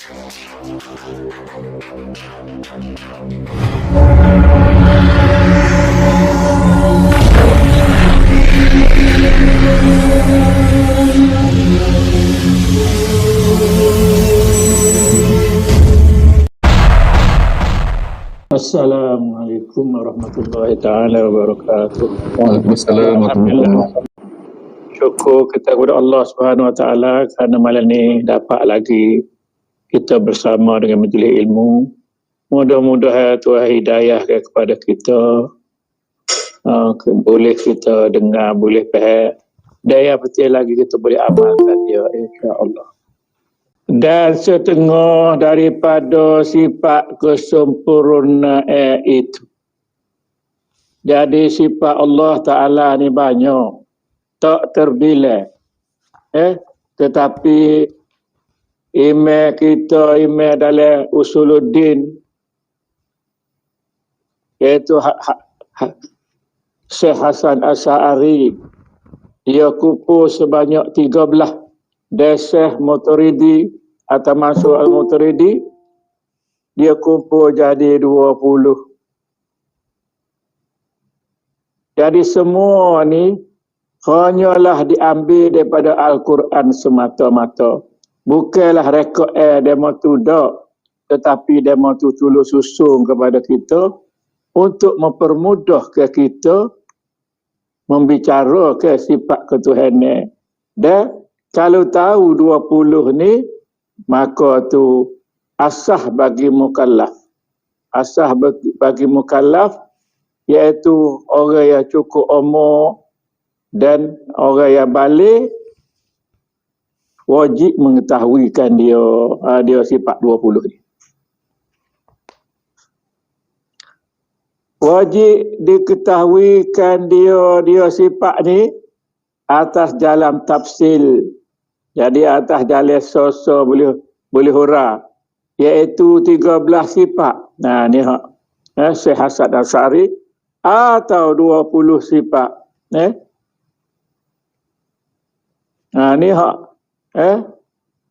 Assalamualaikum warahmatullahi taala wabarakatuh. Waalaikumsalam warahmatullahi wabarakatuh. Syukur kita kepada Allah Subhanahu wa taala kerana malam ni dapat lagi kita bersama dengan majlis ilmu. Mudah-mudahan Tuhan hidayah kepada kita, boleh kita dengar, boleh faham, dan yang penting lagi kita boleh amalkan dia, insya-Allah. Dan setengah daripada sifat kesempurnaan itu. Jadi sifat Allah Ta'ala ni banyak, tak terbilang. Tetapi iman kita, iman dalam usuluddin, iaitu Syekh Hasan Asy'ari, dia kumpul sebanyak 13. Dan Syekh Maturidi atau Mansur Al-Maturidi, dia kumpul jadi 20. Jadi semua ni hanyalah diambil daripada Al-Quran semata-mata. Bukanlah rekod demo tu dak, tetapi demo tu tulus susung kepada kita untuk mempermudah ke kita membicara ke sifat ketuhanan. Dan kalau tahu 20 ni, maka tu asah bagi mukallaf. Asah bagi mukallaf iaitu orang yang cukup umur dan orang yang balik wajib mengetahuikan dia sifat 20 ni. Wajib diketahuikan dia sifat ni atas jalan tafsil. Jadi atas jalan sosa boleh hura, iaitu 13 sifat. Nah ni Syekh Hasan Asy'ari, atau 20 sifat. Nah ni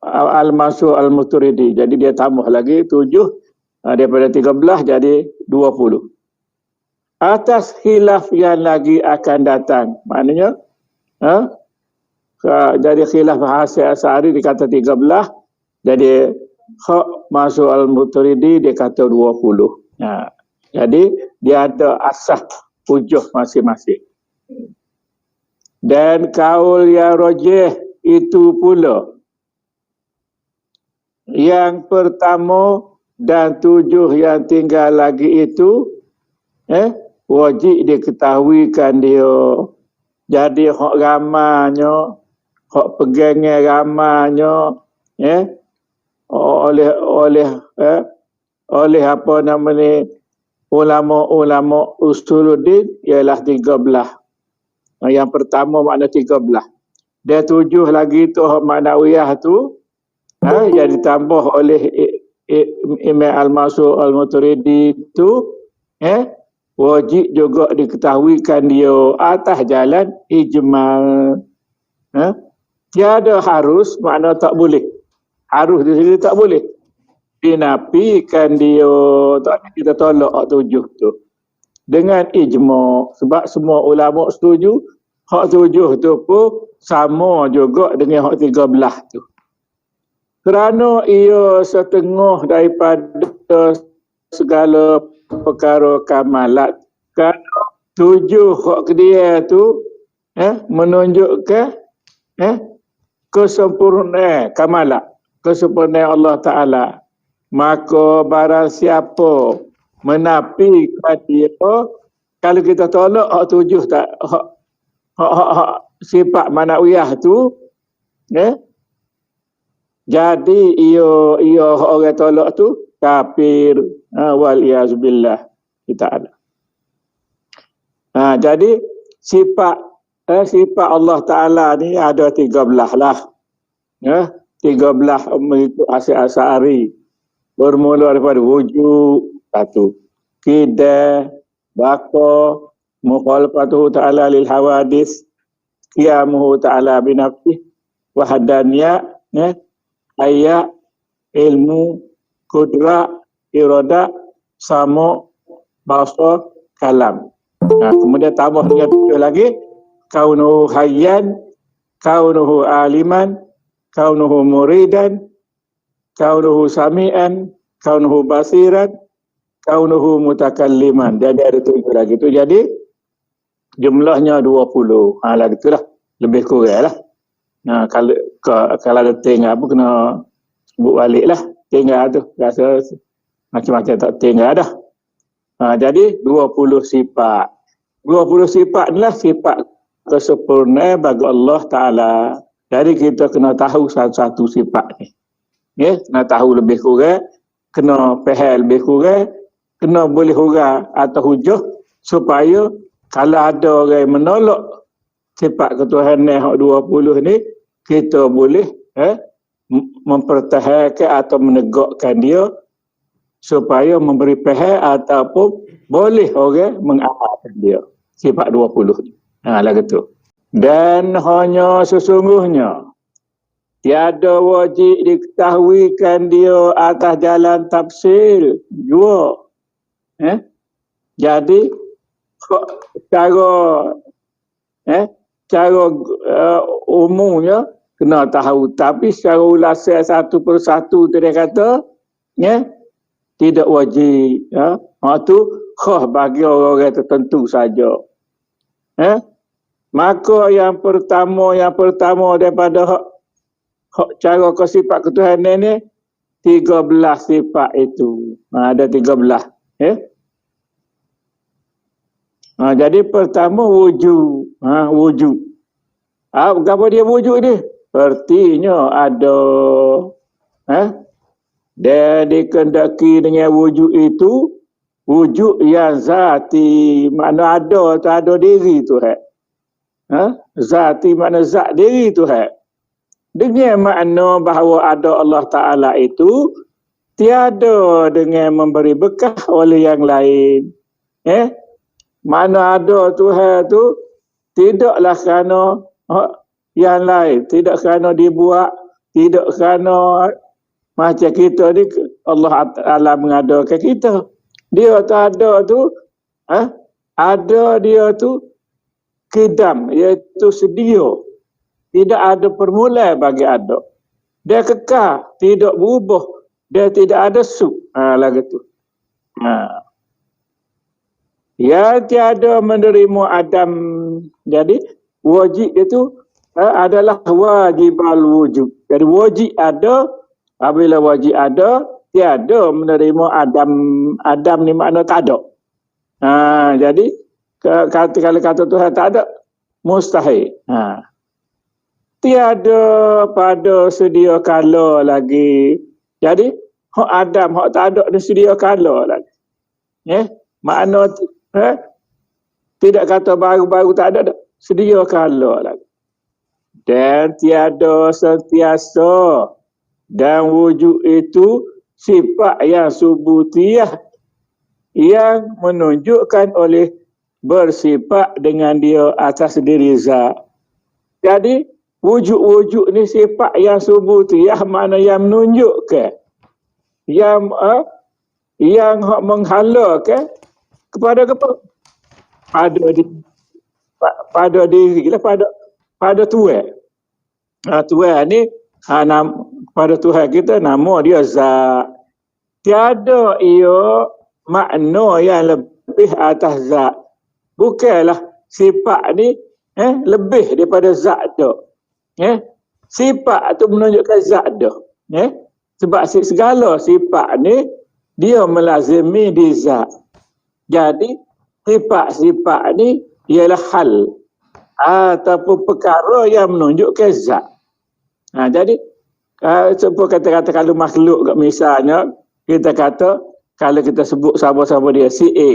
Al-Mansur Al-Maturidi. Jadi dia tambah lagi 7, daripada 13 jadi 20. Atas khilaf yang lagi akan datang. Maknanya jadi khilaf Hasan Asy'ari dikata 13, jadi Hak Mansur Al-Maturidi dia kata 20. Jadi dia ada asas hujah masing-masing. Dan kaul yang rajih itu pula yang pertama dan 7 yang tinggal lagi itu wajib diketahuikan dia. Jadi hak ramanya, hak pegangnya ramanya, oleh apa nama ni, ulama-ulama usuluddin ialah 13. Yang pertama makna 13. Dan 7 lagi tu hak ma'nawiyah tu, yang ditambah oleh Imam Al-Mansur Al-Maturidi tu, wajib juga diketahuikan dia atas jalan ijmal. Tiada harus, makna tak boleh. Harus di sini tak boleh. Dinafikan dia, tak kita tolak hak 7 tu. Dengan ijma', sebab semua ulama setuju, hak 7 tu pun sama juga dengan hak 13 tu. Kerana ia setengah daripada segala perkara kamalat. Kerana 7 hak dia tu menunjukkan kesempurnaan kamalat, kesempurnaan Allah Ta'ala. Maka barang siapa menafikan dia, kalau kita tolak hak 7 tak, hak sifat manawiyah tu, jadi ia orang tolak tu kafir, wal-iyazubillah ta'ala. Jadi sifat Allah Ta'ala ni ada 13 lah. 13 mengikut Hasan Asy'ari. Bermula daripada wujud, 1. Kidah, baqa, mukhalafatuhu ta'ala lil hawadis, qiyamuhu ta'ala binafsih, wahdaniyah, ayat, ilmu, kudrat, iradat, sama, bahasa, kalam. Kemudian tambah dengan 7 lagi, kaunuhu hayyan, kaunuhu aliman, kaunuhu muridan, kaunuhu sami'an, kaunuhu basiran, kaunuhu mutakalliman. Jadi ada 7 lagi tu. Jadi jumlahnya 20. Lah gitulah. Lebih kurang lah. Kalau ada tinggal apa kena sebut balik lah. Tinggal tu. Rasa macam-macam tak tinggal dah. Jadi 20 sifat. 20 sifat ni lah sifat kesempurnaan bagi Allah Ta'ala. Jadi kita kena tahu satu-satu sifat ni. Kena tahu lebih kurang. Kena faham lebih kurang. Kena boleh hurang atau hujah supaya kalau ada orang yang menolak sifat ketuhanan yang 20 ni, kita boleh mempertahankan atau menegakkan dia supaya memberi faham ataupun boleh orang mengamalkan dia. Sifat 20 ni. Lah gitu. Dan hanya sesungguhnya tiada wajib diketahuikan dia atas jalan tafsil jua. Jadi cara umumnya kena tahu, tapi secara ulasan satu persatu tu dia kata tidak wajib. Itu khas bagi orang-orang tertentu saja. Maka yang pertama daripada cara sifat ketuhanan ni 13 sifat itu. Ada 13. Jadi pertama wujud. Wujud. Apa dia wujud ni? Artinya ada. Dan dikendaki dengan wujud itu, wujud yang zati, makna ada atau ada diri tu. Zati makna zat diri tu. Dengan makna bahawa ada Allah Ta'ala itu tiada dengan memberi bekas oleh yang lain. Mana ada Tuhan tu tidaklah kerana yang lain, tidak kerana dibuat, tidak kerana macam kita ni Allah Ta'ala mengadakan kita. Dia tak ada tu, ada dia tu kidam, iaitu sedia. Tidak ada permulaan bagi ada. Dia kekal, tidak berubah. Dia tidak ada sub. Lagu tu. Yang tiada menerima Adam. Jadi wajib itu adalah wajibal wujud. Jadi wajib ada, apabila wajib ada, tiada menerima Adam. Adam ni makna tak ada. Jadi kalau kata Tuhan tak ada, mustahil. Tiada pada sedia kala lagi. Jadi hak Adam, hak tak ada ni sedia kala lagi. Makna tidak kata baru-baru tak ada, sedia kala lagi. Dan tiada sentiasa, dan wujud itu sifat yang subutiyah yang menunjukkan oleh bersifat dengan dia atas diri zat. Jadi wujud-wujud ni sifat yang subutiyah, mana yang menunjukkan, yang menghalalkan kepada pada diri lah, pada Tuhan. Tuhan ni pada Tuhan kita nama dia zat. Tiada ia makna yang lebih atas zat. Bukanlah sifat ni lebih daripada zat tu. Sifat tu menunjukkan zat tu. Sebab segala sifat ni dia melazimi di zat. Jadi sifat-sifat ni ialah hal ataupun perkara yang menunjukkan zat. Jadi sebab kata-kata kalau makhluk misalnya kita kata kalau kita sebut sama-sama dia si A,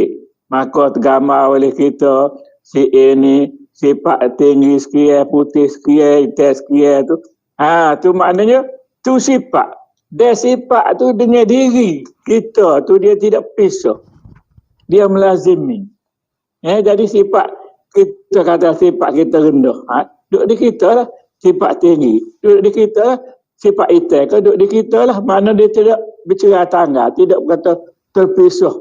maka tergambar oleh kita si A ni sifat tinggi sekian, putih sekian, hitam sekian tu. Tu maknanya tu sifat. Dia sifat tu dengan diri kita tu dia tidak pisah. Dia melazimi. Jadi sifat kita kata sifat kita rendah. Duduk di kita lah sifat tinggi. Duduk di kita lah sifat itu ke duduk di kita lah. Mana dia tidak bercerai tangga, tidak berkata terpisah.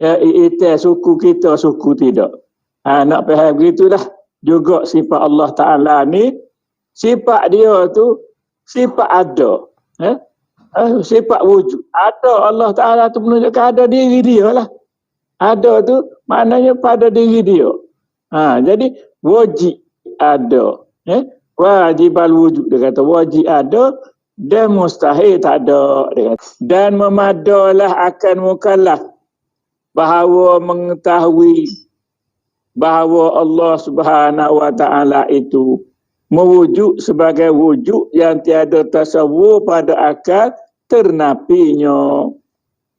Ya, itu suku kita, suku tidak. Nak faham begitulah. Juga sifat Allah Ta'ala ni, sifat dia tu sifat ada. Sifat wujud. Ada Allah Ta'ala tu menunjukkan ada diri dia lah. Ada tu maknanya pada diri dia. Jadi wajib ada. Wajibal wujud dia kata. Wajib ada dan mustahil tak ada. Dia kata. Dan memadalah akan mukallaf bahawa mengetahui bahawa Allah Subhanahu Wa Ta'ala itu mewujud sebagai wujud yang tiada tasawwur pada akal ternapinya.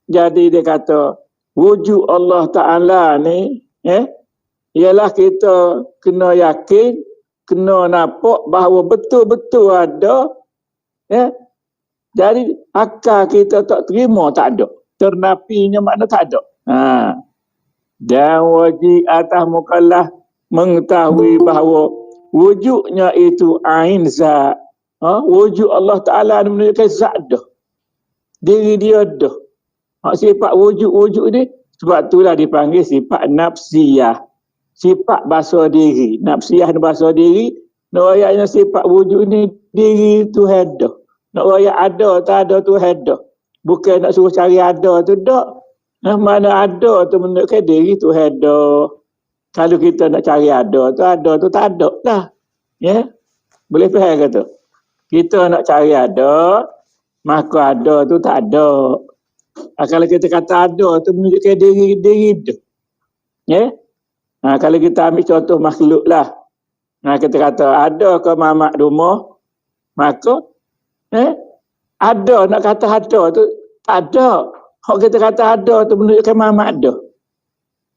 Jadi dia kata wujud Allah Ta'ala ni ialah kita kena yakin, kena nampak bahawa betul-betul ada. Jadi akal kita tak terima, tak ada. Ternapinya makna tak ada. Dan wajib atas mukallaf mengetahui bahawa wujudnya itu ain zat. Wujud Allah Ta'ala menunjukkan zat dah. Diri dia dah. Sifat wujud ni sebab itulah dipanggil sifat nafsiyah. Sifat bahasa diri. Nafsiyah ni bahasa diri. Nak ayatnya sifat wujud ni diri Tuhan dah. Nak ayat ada tak ada Tuhan dah. Bukan nak suruh cari ada tu dah. Mana ada tu menunjukkan diri Tuhan dah. Kalau kita nak cari ada tu tak ada lah. Boleh faham ke tu? Kita nak cari ada, maka ada tu tak ada. Kalau kita kata ada tu menunjukkan diri tu. Kalau kita ambil contoh makhluk lah. Kita kata ada ke mamak rumah, maka ada, nak kata ada tu tak ada. Hak kita kata ada tu menunjukkan mamak ada.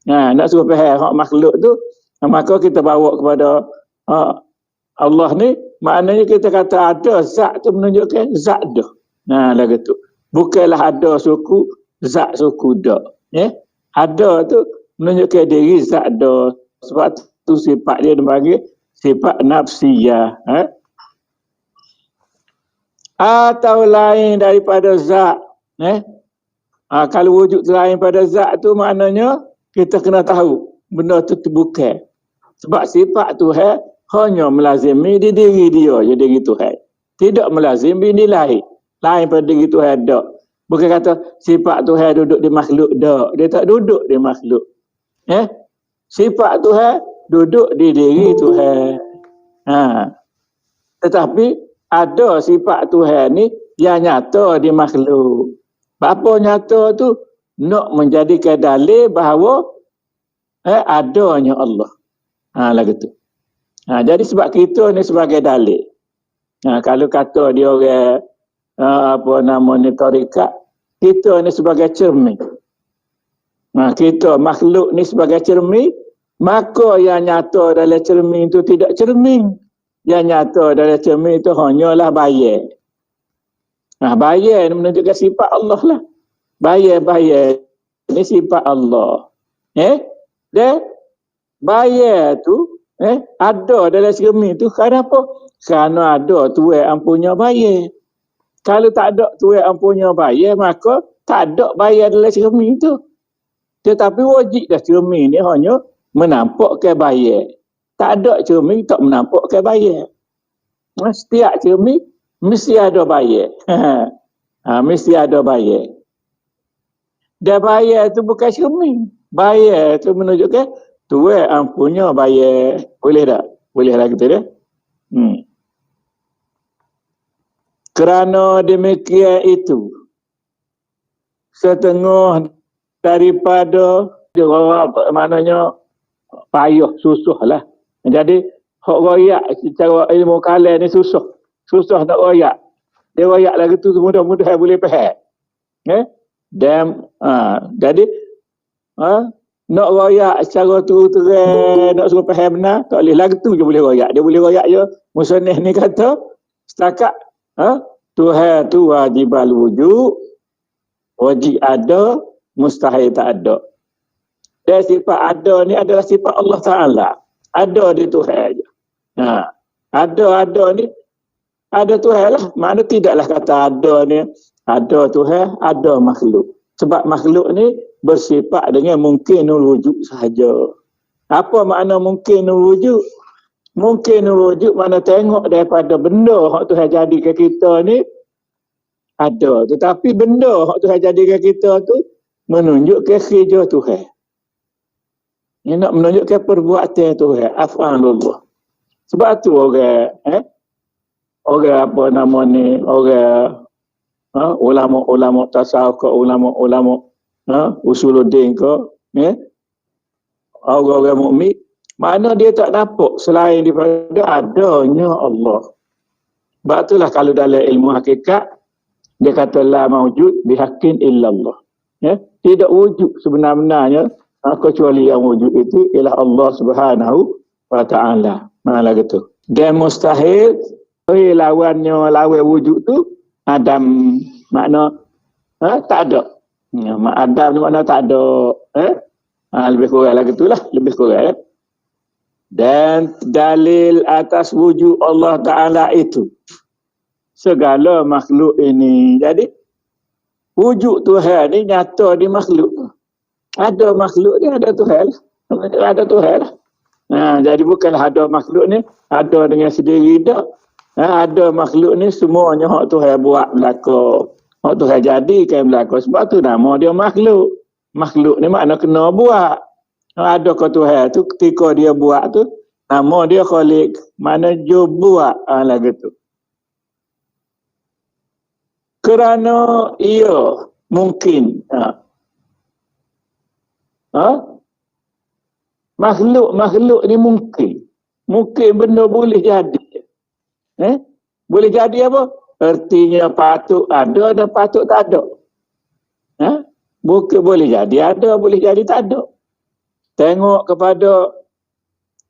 Nak suruh faham hak makhluk tu, maka kita bawa kepada Allah ni, maknanya kita kata ada zat tu menunjukkan zat dah. Lagu tu. Bukanlah ada suku, zat suku dah. Ada tu menunjukkan diri zat dah. Sebab tu sifat dia dipanggil sifat nafsiyah. Atau lain daripada zat. Kalau wujud lain pada zat tu maknanya kita kena tahu benda tu bukan. Sebab sifat Tuhan hanya melazimi di diri dia, je diri Tuhan. Tidak melazimi di lain. Lain pada diri Tuhan tak. Bukan kata sifat Tuhan duduk di makhluk tak. Dia tak duduk di makhluk. Sifat Tuhan duduk di diri Tuhan. Tetapi ada sifat Tuhan ni yang nyata di makhluk. Apa nyata tu? Nak menjadikan dalil bahawa adanya Allah. Lagu tu. Jadi sebab kita ni sebagai dalil. Kalau kata dia orang apa namanya tarikat, kita ni sebagai cermin. Kita makhluk ni sebagai cermin, maka yang nyata dalam cermin itu tidak cermin. Yang nyata dalam cermin itu hanyalah bayar. Bayar ni menunjukkan sifat Allah lah. Bayar ni sifat Allah. Dan bayar tu ada dalam cermin tu kerana apa? Kerana ada Tuhan ampunnya bayar. Kalau tak ada Tuhan ampunnya bayar, maka tak ada bayar dalam cermin tu. Tetapi wajib dah cermin ni hanya menampakkan bayar. Tak ada cermin tak menampakkan bayar. Setiap cermin mesti ada bayar. Mesti ada bayar. Dan bayar tu bukan cermin. Bayar tu menunjukkan Tuhan ampunnya bayar. Boleh tak? Boleh lah kita dia. Kerana demikian itu, setengah daripada maknanya payah, susah lah. Jadi hak royak secara ilmu kalam ni susah nak royak. Dia royak lagi tu mudah-mudahan boleh faham. Dan jadi nak royak secara terang, nak suruh faham benar, tak boleh lagu tu je boleh royak. Dia boleh royak je. Musannif ni kata setakat Tuhan tu wajibal wujud, wajib ada, mustahil tak ada. Dan sifat ada ni adalah sifat Allah Ta'ala. Ada di Tuhan je. Ada ni ada Tuhan lah. Mana tidaklah kata ada ni, ada Tuhan, ada makhluk. Sebab makhluk ni bersifat dengan mungkinul wujud sahaja. Apa makna mungkinul wujud? Mungkinul wujud mana tengok daripada benda hak Tuhan jadikan kita ni ada. Tetapi benda hak Tuhan jadikan kita tu menunjukkan kerja Tuhan. Dia nak menunjukkan perbuatan Tuhan, af'alullah. Sebab tu orang apa nama ni, orang ulama-ulama tasawuf ke, ulama-ulama usuluddin ke, orang-orang mukmin, mana dia tak nampak selain daripada adanya Allah. Sebab itulah kalau dalam ilmu hakikat dia kata la maujud bihaqqin illallah. Tidak wujud sebenar-benarnya kecuali yang wujud itu ialah Allah Subhanahu wa taala. Mana gitu. Dan mustahil lawan wujud tu Adam, makna tak ada. Adam ni makna tak ada. Lebih kurang lah gitulah, lebih kurang. Dan dalil atas wujud Allah Ta'ala itu segala makhluk ini. Jadi wujud Tuhan ni nyata di makhluk. Ada makhluk ni ada Tuhan. Ada Tuhan lah. Jadi bukanlah ada makhluk ni ada dengan sendiri tak. Ada makhluk ni semuanya hak Tuhan buat berlaku. Hak Tuhan jadikan berlaku. Sebab tu nama dia makhluk. Makhluk ni makna kena buat. Ada ke Tuhan tu ketika dia buat tu nama dia Khalik. Mana dia buat lagu tu. Kerana ia mungkin makhluk ni mungkin benda boleh jadi. Boleh jadi apa? Artinya patut ada dan patut tak ada. Bukan boleh jadi ada, boleh jadi tak ada. Tengok kepada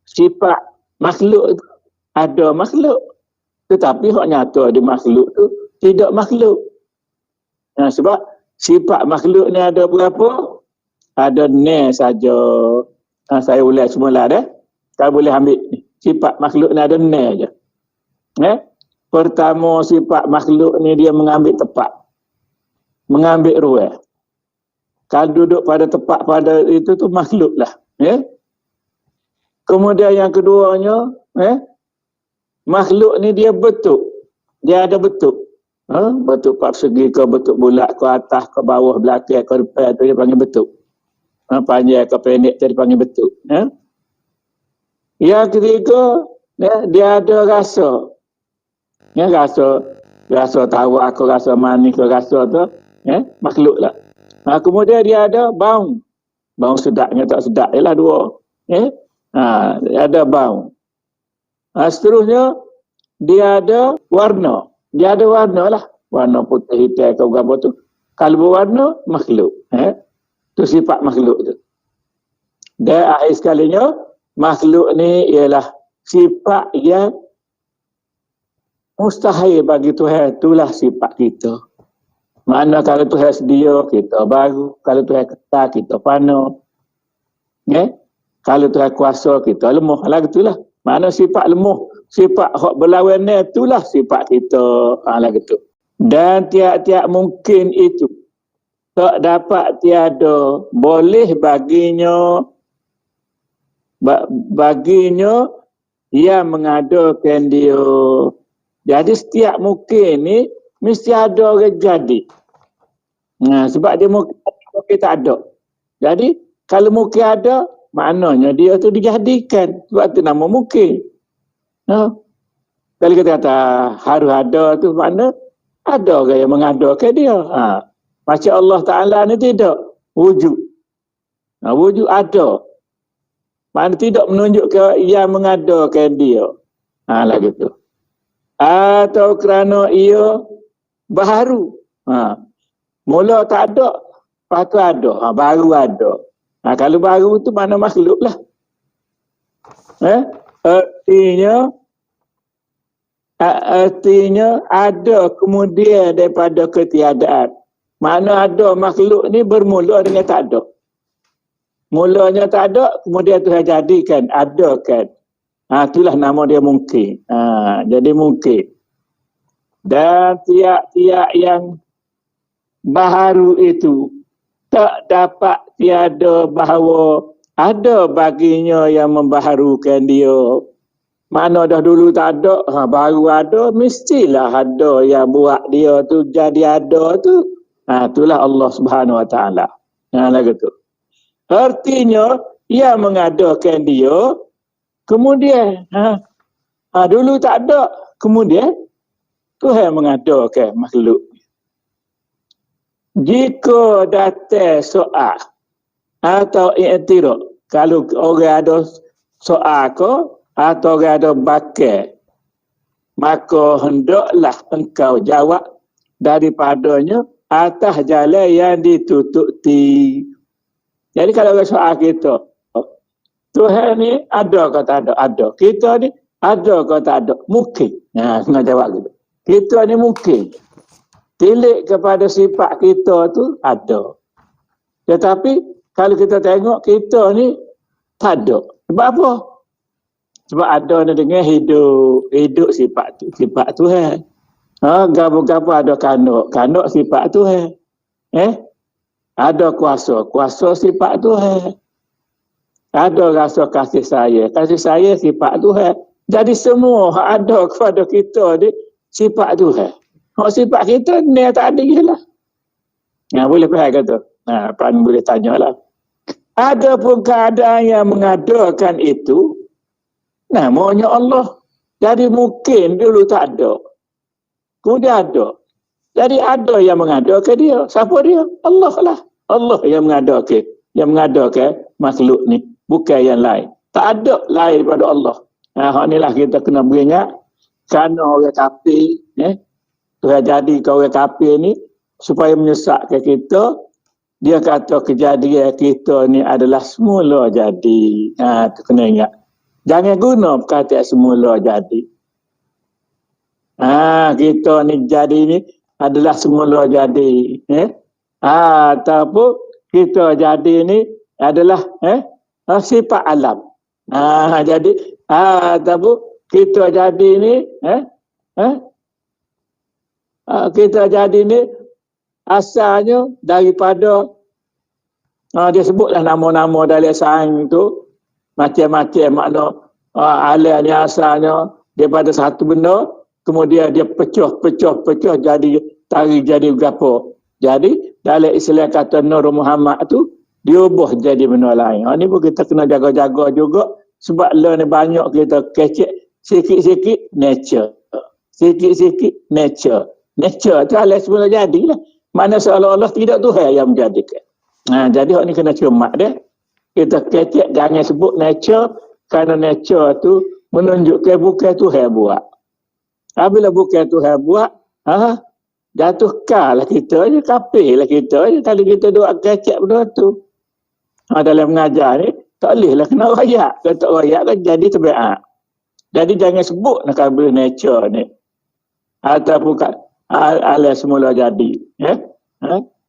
sifat makhluk itu. Ada makhluk. Tetapi hak nyata di makhluk tu tidak makhluk. Sebab sifat makhluk ni ada berapa? Ada ni saja. Saya ulang semula dah. Kalau boleh ambil sifat makhluk ni ada ni je. Pertama sifat makhluk ni dia mengambil tempat. Mengambil ruang. Kalau duduk pada tempat pada itu tu makhluk lah. Kemudian yang keduanya, makhluk ni dia bentuk. Dia ada bentuk. Bentuk persegi ke, bentuk bulat ke, atas ke, bawah, belakang ke, depan tu dia panggil bentuk. Panjang ke pendek tu dia panggil bentuk. Yang ketiga, dia ada rasa. Rasa tawa ke, rasa manis ke, rasa tu makhluk lah. Kemudian dia ada bau. Bau sedapnya tak sedap ialah dua. Ada bau. Seterusnya dia ada warna. Dia ada warna lah. Warna putih, hitam atau apa tu. Kalau berwarna, makhluk. Itu sifat makhluk tu. Dan akhir sekalinya, makhluk ni ialah sifat yang mustahil bagi Tuhan. Itulah sifat kita. Mana kalau Tuhan sedia, kita baru. Kalau Tuhan ketat, kita panah. Kalau Tuhan kuasa, kita lemah. Lah gitulah. Mana sifat lemah, sifat hak berlawan ni, itulah sifat kita. Lah gitu. Dan tiap-tiap mungkin itu tak dapat tiada, boleh baginya yang mengadakan dia. Jadi setiap mungkin ni mesti ada orang jadi. Sebab dia mungkin tak ada. Jadi kalau mungkin ada, maknanya dia tu dijadikan. Sebab tu nama mungkin. Kalau kita kata harus ada tu makna ada orang yang mengadakan dia. Macam Allah Ta'ala ni tidak. Wujud. Wujud ada. Makna tidak menunjuk ke yang mengadakan dia. Lah gitu. Atau kerana ia baru. Mula tak ada. Lepas tu ada. Baru ada. Kalau baru tu mana makhluk lah. Artinya ada kemudian daripada ketiadaan. Mana ada makhluk ni bermula dengan tak ada. Mulanya tak ada, kemudian Tuhan jadikan, adakan. Itulah nama dia mungkin. Jadi mungkin. Dan tiap-tiap yang baharu itu tak dapat tiada bahawa ada baginya yang membaharukan dia. Mana dah dulu tak ada, baru ada, mestilah ada yang buat dia tu jadi ada tu. Itulah Allah Subhanahu Wa Taala. Lagu tu. Artinya, ia mengadakan dia, kemudian, dulu tak ada, kemudian, Tuhan mengadakan makhluk. Jika datang soal atau i'tiraf, kalau orang ada soal ke atau orang ada bakal, maka hendaklah engkau jawab daripadanya atas jalan yang ditutupi. Jadi kalau orang soal kita, Tuhan ni ada ke tak ada? Ada. Kita ni ada ke tak ada? Mungkin. Kena jawab gitu. Kita ni mungkin. Tilik kepada sifat kita tu ada. Tetapi kalau kita tengok kita ni tak ada. Sebab apa? Sebab ada ni dengan hidup. Hidup sifat tu. Sifat Tuhan. Gapa-gapa ada kanuk. Kanuk sifat Tuhan. Ada kuasa. Kuasa sifat Tuhan. Ada rasa kasih sayang. Kasih sayang sifat Tuhan. Jadi semua ada kepada kita ni sifat Tuhan. Sifat kita ni tak ada je lah. Boleh faham kata? Pan boleh tanya lah. Ada pun keadaan yang mengadakan itu, namanya Allah. Jadi mungkin dulu tak ada. Kemudian ada. Jadi ada yang mengadakan dia. Siapa dia? Allah lah. Allah yang mengadakan. Yang mengadakan makhluk ni. Bukan yang lain. Tak ada lain daripada Allah. Inilah kita kena beringat. Kerana orang kafir, Tuhan jadi ke orang kafir ni, supaya menyesatkan kita, dia kata kejadian kita ni adalah semula jadi. Tu kena ingat. Jangan guna perkataan semula jadi. Kita ni jadi ni adalah semula jadi. Ataupun kita jadi ni adalah sifat alam. Jadi ataupun kita jadi ni kita jadi ni asalnya daripada dia sebutlah nama-nama dari sains tu macam-macam makna alam ni asalnya daripada satu benda kemudian dia pecah jadi tarik jadi berapa. Jadi dalam istilah kata Nur Muhammad tu diubah jadi benda lain. Ni pun kita kena jaga-jaga juga sebab ni banyak kita kecek sikit-sikit nature. Sikit-sikit nature. Nature tu alam semula jadilah. Mana seolah-olah tidak Tuhan yang menjadikan. Jadi hak ni kena cermat dia. Kita kecek jangan sebut nature kerana nature tu menunjukkan bukan Tuhan buat. Bila bukan Tuhan buat, jatuhkanlah kita je, kafir lah kita je. Kalau kita duk kecek benda tu. Dalam mengajar ni, tak boleh lah kena rayak. Kalau tak rayak kan jadi terbiak. Jadi jangan sebut nak kabel nature ni. Ataupun alam semula jadi.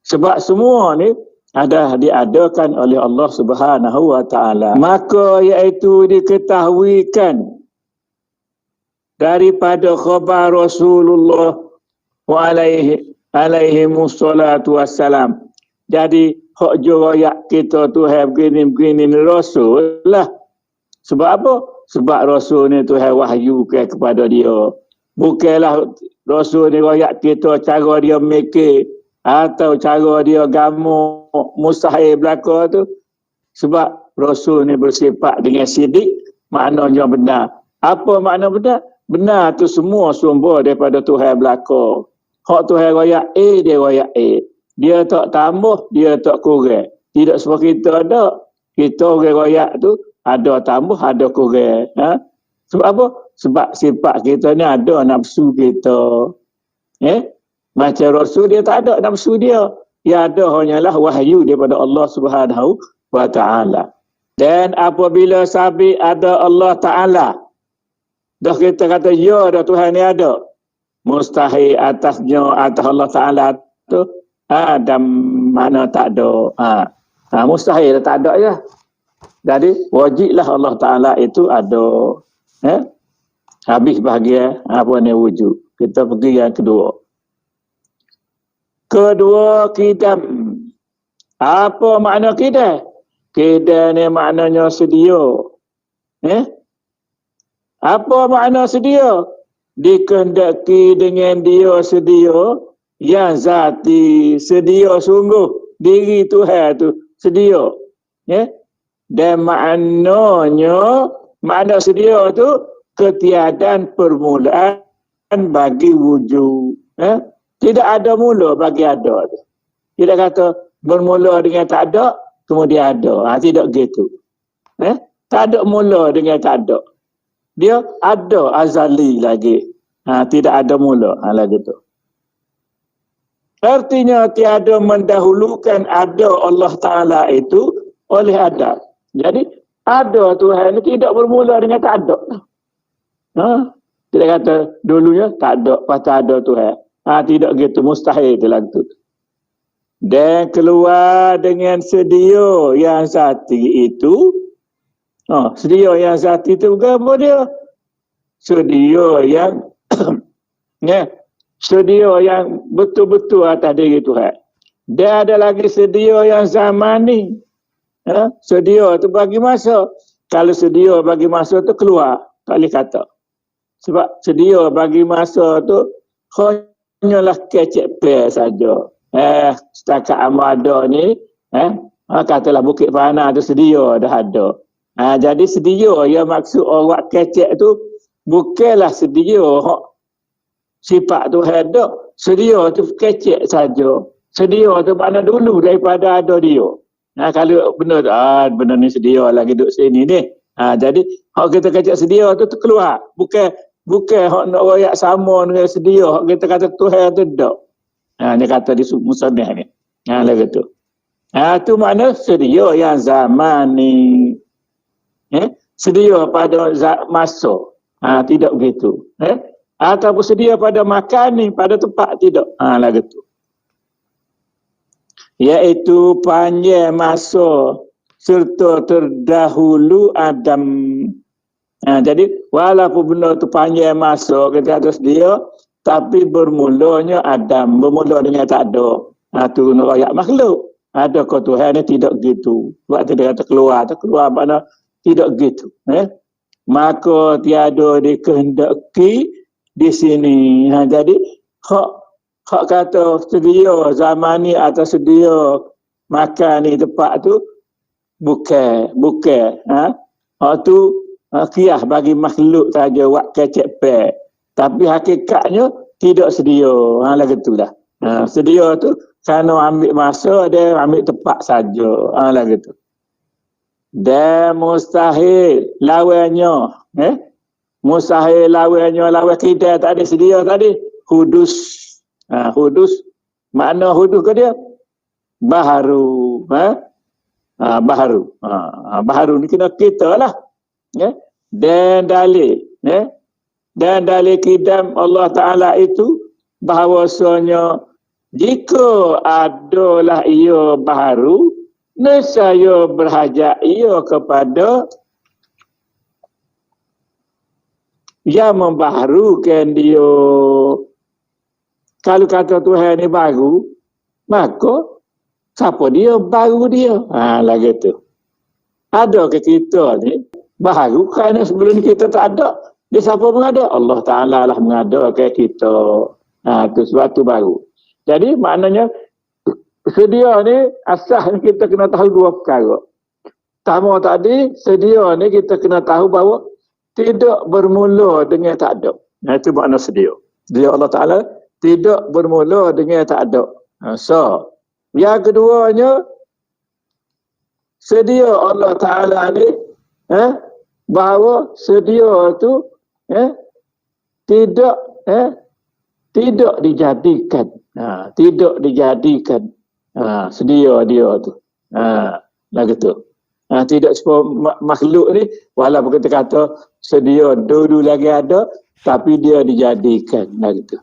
Sebab semua ni ada diadakan oleh Allah Subhanahu Wa Taala. Maka iaitu diketahuikan daripada khabar Rasulullah wa alaihi mussalatu wassalam. Jadi hak jurayak kita Tuhan begini Rasul lah. Sebab apa? Sebab Rasul ni Tuhan wahyukan kepada dia. Bukanlah Rasul ni royak kita cara dia mikir atau cara dia gamu mustahil belaka tu. Sebab Rasul ni bersifat dengan sidik, maknanya benar. Apa makna benar? Benar tu semua sumber daripada Tuhan belaka. Hak Tuhan royak A, dia royak A. Dia tak tambah, dia tak kurang. Tidak seperti kita ada. Kita orang royak tu ada tambah, ada kurang. Sebab apa? Sebab sifat kita ni ada nafsu kita. Macam Rasul dia tak ada nafsu dia. Yang ada hanyalah wahyu daripada Allah Subhanahu Wa Taala. Dan apabila sabit ada Allah Taala, dah kita kata ya dah Tuhan ni ada. Mustahil atasnya atas Allah Taala tu dan mana tak ada. Mustahil tak ada ya. Jadi wajiblah Allah Taala itu ada. Habis bahagian apa ni wujud. Kita pergi yang kedua. Kedua, kidam. Apa makna kidam? Kidam ni maknanya sedia. Apa makna sedia? Dikehendaki dengan dia sedia, yang zati sedia sungguh. Diri Tuhan tu sedia. Dan makna sedia tu ketiadaan permulaan bagi wujud. Tidak ada mula bagi ada. Tidak kata bermula dengan tak ada, kemudian ada. Tidak gitu. Tak ada mula dengan tak ada. Dia ada azali lagi. Tidak ada mula. Lagi tu. Artinya tiada mendahulukan ada Allah Ta'ala itu oleh ada. Jadi ada Tuhan itu tidak bermula dengan tak ada. Tidak kata dulunya tak ada, pasal ada Tuhan. Tidak gitu, mustahil itu lagu. Dan keluar dengan sedia yang zati itu. Sedia yang zati itu bukan apa dia? Sedia yang sedia yang betul-betul atas diri Tuhan. Dia ada lagi sedia yang zamani. Sedia tu bagi masa. Kalau sedia bagi masa tu keluar, tak boleh kata. Sebab sedia bagi masa tu hanyalah kecek pe saja. Setakat amada ni, katalah Bukit Fana tu sedia dah ada. Jadi sedia yang maksud orang kecek tu bukanlah sedia sifat tu ada. Sedia tu kecek saja. Sedia tu mana dulu daripada ada dia. Kalau benar tu, benar ni sedia lagi duduk sini ni. Jadi hak kita kecek sedia tu keluar. Bukan hak nak royak sama dengan sedia. Hak kita kata Tuhan tu tak. Dia kata di musannaf ni. Lagi tu. Tu makna sedia yang zaman ni. Sedia pada masa. Tidak begitu. Ataupun sedia pada makan ni, pada tempat tidak. Lagi tu. Iaitu panjang masa serta terdahulu Adam. Jadi walaupun benda tu panjang masa kita atas dia, tapi bermulanya Adam, bermula dengan tak ada. Tu rakyat makhluk. Ada kau Tuhan ni tidak gitu. Waktu dia kata keluar mana tidak gitu. Maka tiada dikehendaki di sini. Jadi hak kata sedia zaman ni atau sedia makan ni tempat tu bukan. Hak tu kiyah bagi makhluk saja wak kecek pe. Tapi hakikatnya tidak sedia. Lah gitulah. Sedia tu kerana ambil masa dia ambil tempat saja. Lah gitu. Dan mustahil lawannya. Mustahil lawannya lawan kita tak ada sedia tadi. Hudus. Hudus. Makna hudus ke dia? Baharu. Baharu. Baharu ni kena kita lah. Dan dalil. Dan dalil kidam Allah Ta'ala itu bahawasanya jika adalah ia baharu, nescaya berhajat ia kepada yang membaharukan dia. Kalau kata Tuhan ni baru, maka siapa dia? Baru dia. Lagi tu. Ada ke kita ni baru kerana sebelum kita tak ada. Dia siapa mengada? Allah Ta'ala lah mengada ke kita. Tu sebab tu baru. Jadi maknanya sedia ni asal kita kena tahu dua perkara. Pertama tadi, sedia ni kita kena tahu bahawa tidak bermula dengan tak ada. Itu makna sedia. Dia Allah Ta'ala tidak bermula dengan tak ada. So, yang keduanya, sedia Allah Ta'ala ni, bahawa sedia tu tidak dijadikan. Tidak dijadikan. Sedia dia tu. Lagu tu. Tidak semua makhluk ni, walaupun kita kata sedia dulu lagi ada, tapi dia dijadikan. Lagu tu.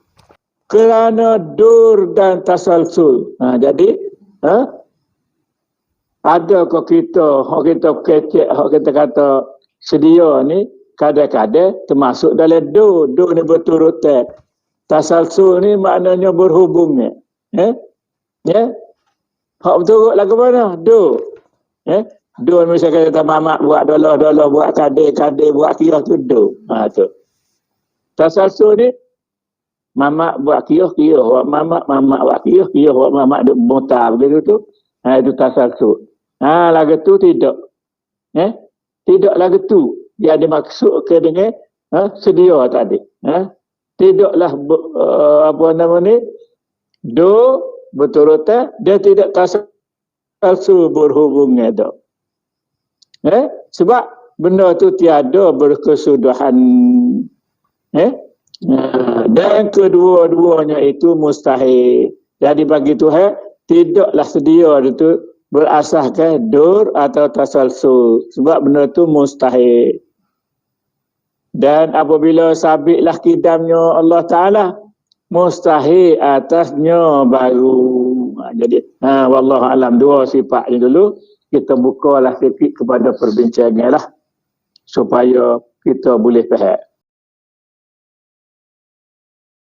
Kerana dur dan tasalsul. Jadi, ada kok kita kecek, kita kata sedia ni, kadang-kadang termasuk dalam dur. Dur ni berturutan. Tasalsul ni maknanya berhubungnya. Ya. Hak betul lagu mana? Do. Do misalnya kata mamak buat dolah-dolah, buat kadeh-kadeh, buat kira tu do. Tu. Tasalsul ni mamak buat kira-kira, buat mamak buat kira-kira, buat mamak duk mutar begitu tu. Itu tasalsul. Lagu tu tidak. Tidak lagu tu. Dia dimaksud ke dengan sedia tadi. Tidaklah apa nama ni? Do betul-betul dia tidak tasalsul berhubungnya tu. Sebab benda tu tiada berkesudahan. Dan kedua-duanya itu mustahil. Jadi bagi Tuhan tidaklah sedia itu berasaskan dur atau tasalsul. Sebab benda tu mustahil. Dan apabila sabitlah kidamnya Allah Ta'ala, mustahil atasnya baru. Jadi, wallahualam, dua sifat ni dulu. Kita bukalah sikit kepada perbincangan lah. Supaya kita boleh faham.